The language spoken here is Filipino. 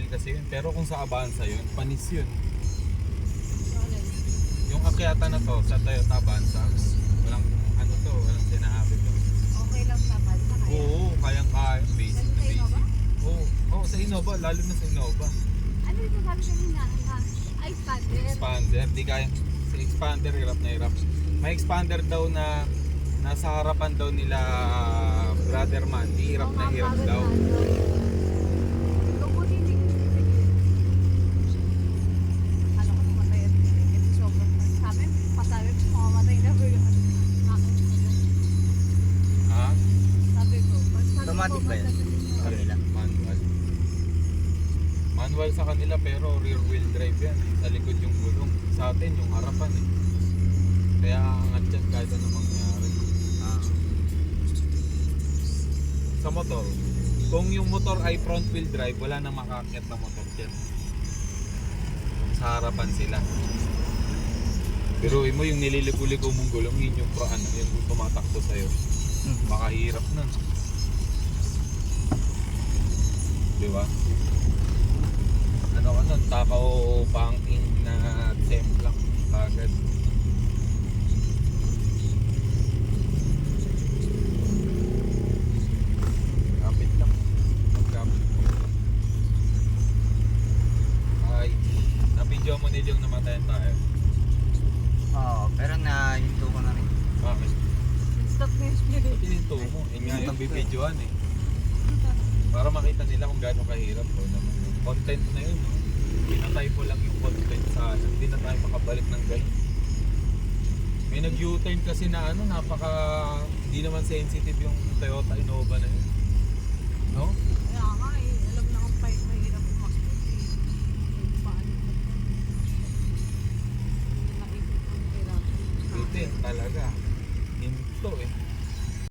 kasi yun. Pero kung sa Avanza yun, panis yun. Yung akyata na to sa Toyota Avanza, walang ano to, walang sinabi to. Okay lang sa Avanza kaya? Oo, kayang-kaya. Basic Sa na Innova? basic. Oo, sa Innova, lalo na sa Innova. Ano yung sabi kanina? Ay, expander. Expander, di kaya. Sa expander, hirap na hirap. May expander daw na nasa harapan daw nila brother man, di hirap na hirap daw. Lungkot hindi ko sisigil. Ano ko namatay at kasi sobrang sa amin, pasabi ko mamamatay na pero yung Ha? sabi ko, pag sabi Automatic ko, ba yan? matatapos Sa kanila? Manual. Manual sa kanila pero rear wheel drive yan. Sa likod yung gulong. Sa atin yung harapan eh. Kaya angat yan kahit ano mangyari. Ah. Sa motor, kung yung motor ay front wheel drive, wala nang makakit na motor dyan. Kung sa harapan sila. Pero mo yung nililigo-ligo mong gulong, yun yung yung tumatakbo sa'yo. Baka hirap na. Di ba? Ano ka nun? Takaw banking na temp lang. Agad. Kapit lang. Magkapit. Ay, na-video mo nila yung namatayan tayo. Oo, pero na-hinto ko na rin. Bakit? Stop na yung spirit. Ba't tininto mo? Yun nga yung bibidyoan eh. Para makita nila kung gaano kahirap o naman. Content na yun, no? Pinatay mo lang yung content sa atin. Hindi na tayo makabalik ng ganyan. May nag-U-turn kasi na ano, napaka hindi naman sensitive yung Toyota Innova na yun. No? Kaya nga eh, alam na kung mahirap umakit eh. Paano ba yan? Nakikita ang hirap. Bitin talaga. Hinto eh.